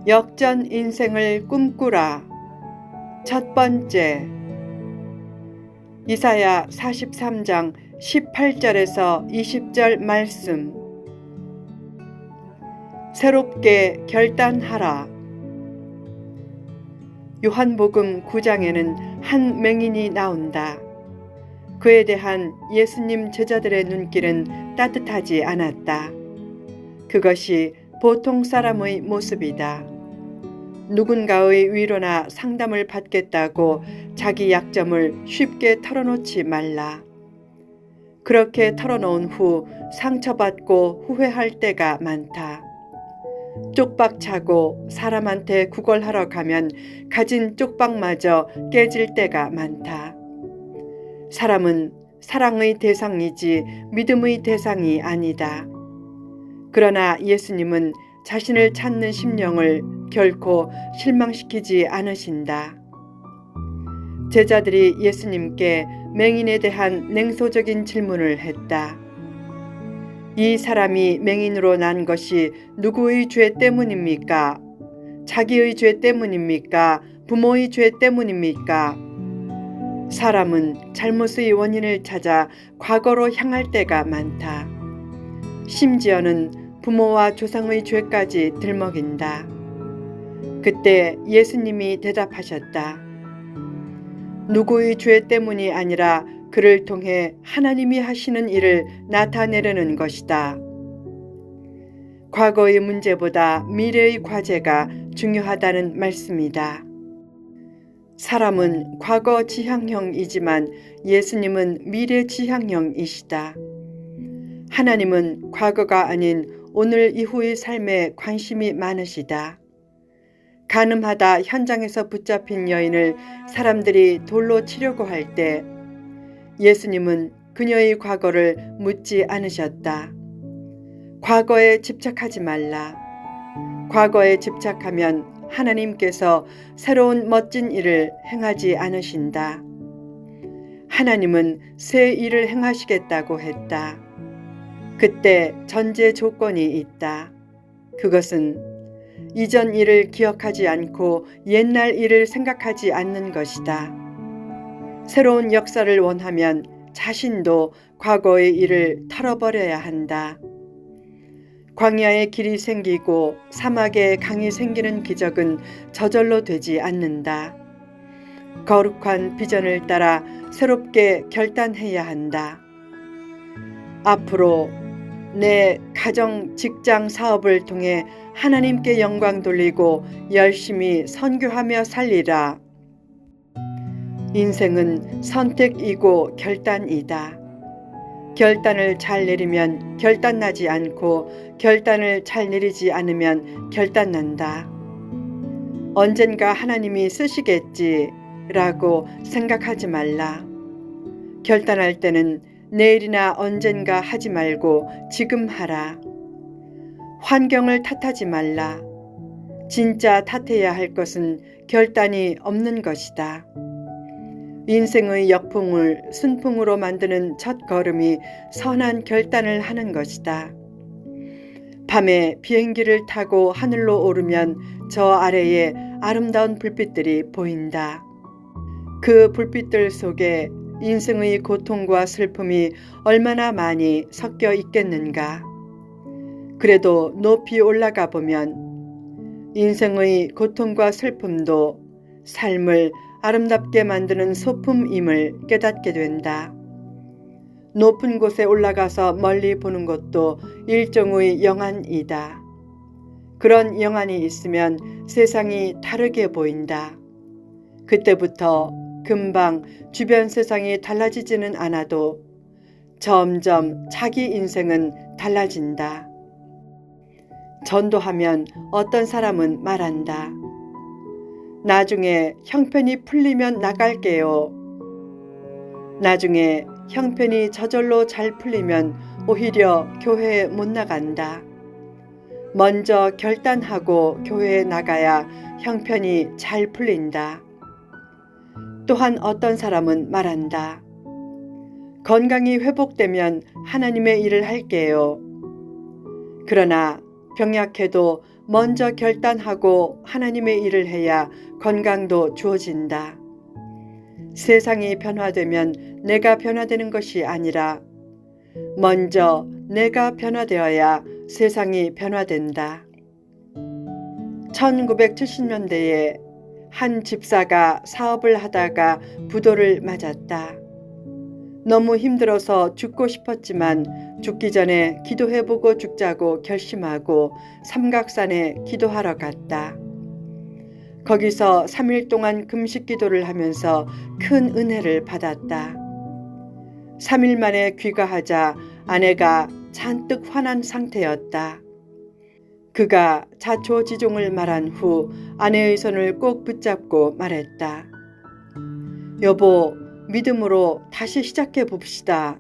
역전 인생을 꿈꾸라. 첫 번째, 이사야 43장 18절에서 20절 말씀. 새롭게 결단하라. 요한복음 9장에는 한 맹인이 나온다. 그에 대한 예수님 제자들의 눈길은 따뜻하지 않았다. 그것이 보통 사람의 모습이다. 누군가의 위로나 상담을 받겠다고 자기 약점을 쉽게 털어놓지 말라. 그렇게 털어놓은 후 상처받고 후회할 때가 많다. 쪽박차고 사람한테 구걸하러 가면 가진 쪽박마저 깨질 때가 많다. 사람은 사랑의 대상이지 믿음의 대상이 아니다. 그러나 예수님은 자신을 찾는 심령을 결코 실망시키지 않으신다. 제자들이 예수님께 맹인에 대한 냉소적인 질문을 했다. 이 사람이 맹인으로 난 것이 누구의 죄 때문입니까? 자기의 죄 때문입니까? 부모의 죄 때문입니까? 사람은 잘못의 원인을 찾아 과거로 향할 때가 많다. 심지어는 부모와 조상의 죄까지 들먹인다. 그때 예수님이 대답하셨다. 누구의 죄 때문이 아니라 그를 통해 하나님이 하시는 일을 나타내려는 것이다. 과거의 문제보다 미래의 과제가 중요하다는 말씀이다. 사람은 과거 지향형이지만 예수님은 미래 지향형이시다. 하나님은 과거가 아닌 오늘 이후의 삶에 관심이 많으시다. 가늠하다 현장에서 붙잡힌 여인을 사람들이 돌로 치려고 할 때 예수님은 그녀의 과거를 묻지 않으셨다. 과거에 집착하지 말라. 과거에 집착하면 하나님께서 새로운 멋진 일을 행하지 않으신다. 하나님은 새 일을 행하시겠다고 했다. 그때 전제 조건이 있다. 그것은 이전 일을 기억하지 않고 옛날 일을 생각하지 않는 것이다. 새로운 역사를 원하면 자신도 과거의 일을 털어버려야 한다. 광야에 길이 생기고 사막에 강이 생기는 기적은 저절로 되지 않는다. 거룩한 비전을 따라 새롭게 결단해야 한다. 앞으로 내 가정, 직장, 사업을 통해 하나님께 영광 돌리고 열심히 선교하며 살리라. 인생은 선택이고 결단이다. 결단을 잘 내리면 결단나지 않고 결단을 잘 내리지 않으면 결단난다. 언젠가 하나님이 쓰시겠지라고 생각하지 말라. 결단할 때는 내일이나 언젠가 하지 말고 지금 하라. 환경을 탓하지 말라. 진짜 탓해야 할 것은 결단이 없는 것이다. 인생의 역풍을 순풍으로 만드는 첫 걸음이 선한 결단을 하는 것이다. 밤에 비행기를 타고 하늘로 오르면 저 아래에 아름다운 불빛들이 보인다. 그 불빛들 속에 인생의 고통과 슬픔이 얼마나 많이 섞여 있겠는가. 그래도 높이 올라가 보면 인생의 고통과 슬픔도 삶을 아름답게 만드는 소품임을 깨닫게 된다. 높은 곳에 올라가서 멀리 보는 것도 일종의 영안이다. 그런 영안이 있으면 세상이 다르게 보인다. 그때부터 금방 주변 세상이 달라지지는 않아도 점점 자기 인생은 달라진다. 전도하면 어떤 사람은 말한다. 나중에 형편이 풀리면 나갈게요. 나중에 형편이 저절로 잘 풀리면 오히려 교회에 못 나간다. 먼저 결단하고 교회에 나가야 형편이 잘 풀린다. 또한 어떤 사람은 말한다. 건강이 회복되면 하나님의 일을 할게요. 그러나 병약해도 먼저 결단하고 하나님의 일을 해야 건강도 주어진다. 세상이 변화되면 내가 변화되는 것이 아니라 먼저 내가 변화되어야 세상이 변화된다. 1970년대에 한 집사가 사업을 하다가 부도를 맞았다. 너무 힘들어서 죽고 싶었지만 죽기 전에 기도해보고 죽자고 결심하고 삼각산에 기도하러 갔다. 거기서 3일 동안 금식 기도를 하면서 큰 은혜를 받았다. 3일 만에 귀가하자 아내가 잔뜩 화난 상태였다. 그가 자초지종을 말한 후 아내의 손을 꼭 붙잡고 말했다. 여보, 믿음으로 다시 시작해 봅시다.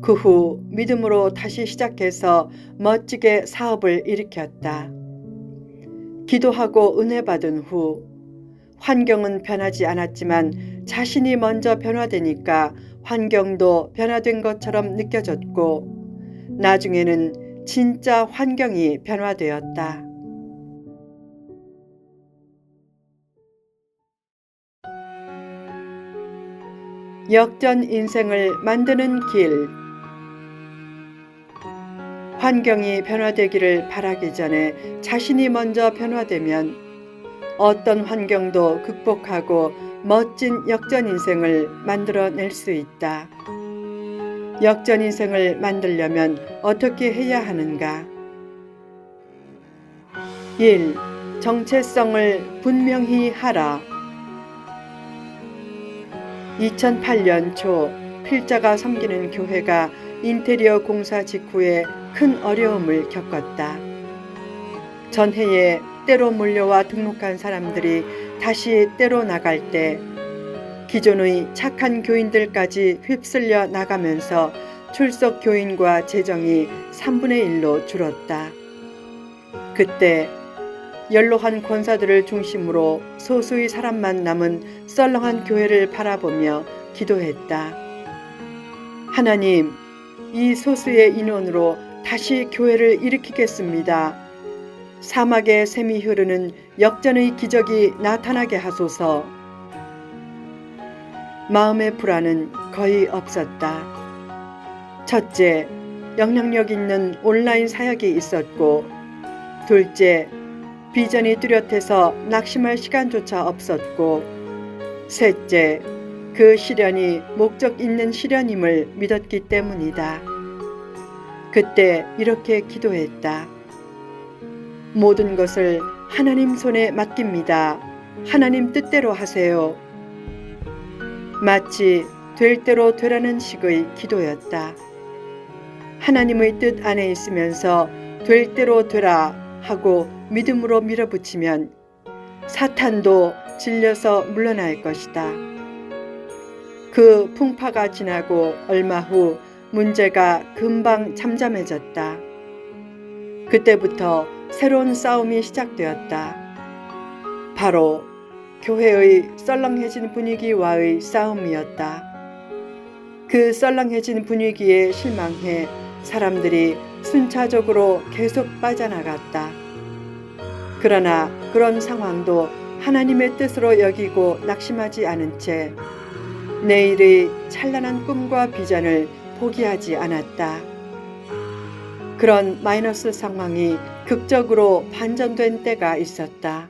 그 후 믿음으로 다시 시작해서 멋지게 사업을 일으켰다. 기도하고 은혜 받은 후 환경은 변하지 않았지만 자신이 먼저 변화되니까 환경도 변화된 것처럼 느껴졌고 나중에는 진짜 환경이 변화되었다. 역전 인생을 만드는 길. 환경이 변화되기를 바라기 전에 자신이 먼저 변화되면 어떤 환경도 극복하고 멋진 역전 인생을 만들어낼 수 있다. 역전 인생을 만들려면 어떻게 해야 하는가? 1. 정체성을 분명히 하라. 2008년 초 필자가 섬기는 교회가 인테리어 공사 직후에 큰 어려움을 겪었다. 전해에 때로 몰려와 등록한 사람들이 다시 때로 나갈 때 기존의 착한 교인들까지 휩쓸려 나가면서 출석 교인과 재정이 3분의 1로 줄었다. 그때 연로한 권사들을 중심으로 소수의 사람만 남은 썰렁한 교회를 바라보며 기도했다. 하나님, 이 소수의 인원으로 다시 교회를 일으키겠습니다. 사막의 샘이 흐르는 역전의 기적이 나타나게 하소서. 마음의 불안은 거의 없었다. 첫째, 영향력 있는 온라인 사역이 있었고, 둘째, 비전이 뚜렷해서 낙심할 시간조차 없었고, 셋째, 그 시련이 목적 있는 시련임을 믿었기 때문이다. 그때 이렇게 기도했다. 모든 것을 하나님 손에 맡깁니다. 하나님 뜻대로 하세요. 마치 될 대로 되라는 식의 기도였다. 하나님의 뜻 안에 있으면서 될 대로 되라 하고 믿음으로 밀어붙이면 사탄도 질려서 물러날 것이다. 그 풍파가 지나고 얼마 후 문제가 금방 잠잠해졌다. 그때부터 새로운 싸움이 시작되었다. 바로 교회의 썰렁해진 분위기와의 싸움이었다. 그 썰렁해진 분위기에 실망해 사람들이 순차적으로 계속 빠져나갔다. 그러나 그런 상황도 하나님의 뜻으로 여기고 낙심하지 않은 채 내일의 찬란한 꿈과 비전을 포기하지 않았다. 그런 마이너스 상황이 극적으로 반전된 때가 있었다.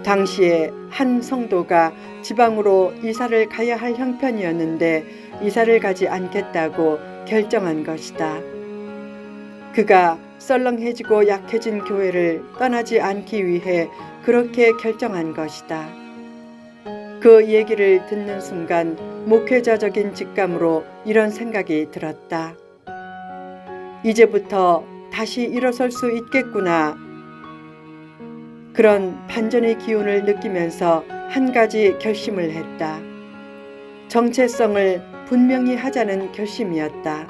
당시에 한 성도가 지방으로 이사를 가야 할 형편이었는데 이사를 가지 않겠다고 결정한 것이다. 그가 썰렁해지고 약해진 교회를 떠나지 않기 위해 그렇게 결정한 것이다. 그 얘기를 듣는 순간 목회자적인 직감으로 이런 생각이 들었다. 이제부터 다시 일어설 수 있겠구나. 그런 반전의 기운을 느끼면서 한 가지 결심을 했다. 정체성을 분명히 하자는 결심이었다.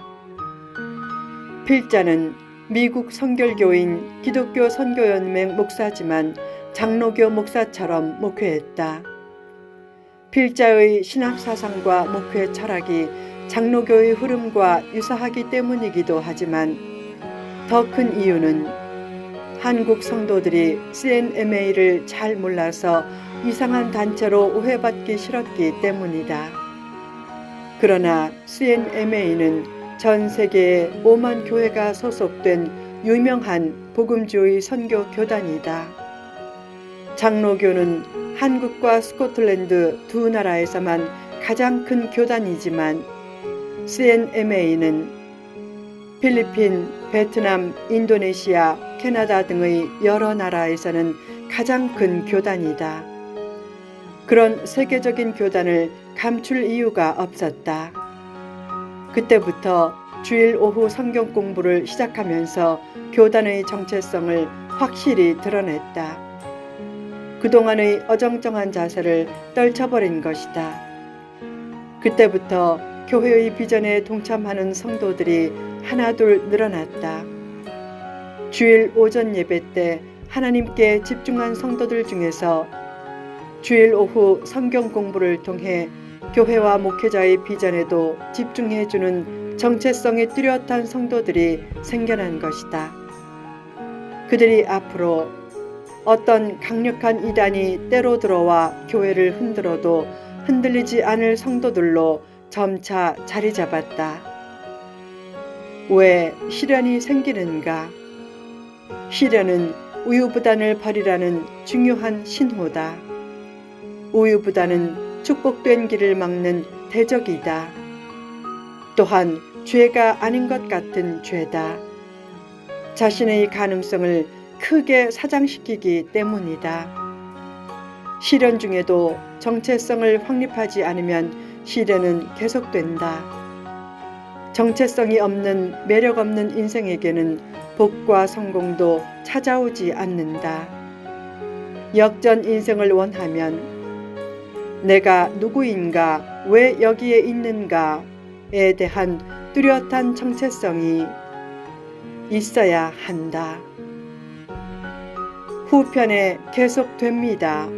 필자는 미국 선결교인 기독교 선교연맹 목사지만 장로교 목사처럼 목회했다. 필자의 신학사상과 목회 철학이 장로교의 흐름과 유사하기 때문이기도 하지만 더 큰 이유는 한국 성도들이 CNMA를 잘 몰라서 이상한 단체로 오해받기 싫었기 때문이다. 그러나 CNMA는 전 세계에 5만 교회가 소속된 유명한 복음주의 선교 교단이다. 장로교는 한국과 스코틀랜드 두 나라에서만 가장 큰 교단이지만 CNMA는 필리핀, 베트남, 인도네시아, 캐나다 등의 여러 나라에서는 가장 큰 교단이다. 그런 세계적인 교단을 감출 이유가 없었다. 그때부터 주일 오후 성경 공부를 시작하면서 교단의 정체성을 확실히 드러냈다. 그동안의 어정쩡한 자세를 떨쳐버린 것이다. 그때부터 교회의 비전에 동참하는 성도들이 하나둘 늘어났다. 주일 오전 예배 때 하나님께 집중한 성도들 중에서 주일 오후 성경 공부를 통해 교회와 목회자의 비전에도 집중해주는 정체성이 뚜렷한 성도들이 생겨난 것이다. 그들이 앞으로 어떤 강력한 이단이 때로 들어와 교회를 흔들어도 흔들리지 않을 성도들로 점차 자리 잡았다. 왜 시련이 생기는가? 시련은 우유부단을 버리라는 중요한 신호다. 우유부단은 축복된 길을 막는 대적이다. 또한 죄가 아닌 것 같은 죄다. 자신의 가능성을 크게 사장시키기 때문이다. 시련 중에도 정체성을 확립하지 않으면 시련은 계속된다. 정체성이 없는 매력 없는 인생에게는 복과 성공도 찾아오지 않는다. 역전 인생을 원하면 내가 누구인가, 왜 여기에 있는가에 대한 뚜렷한 정체성이 있어야 한다. 후편에 계속됩니다.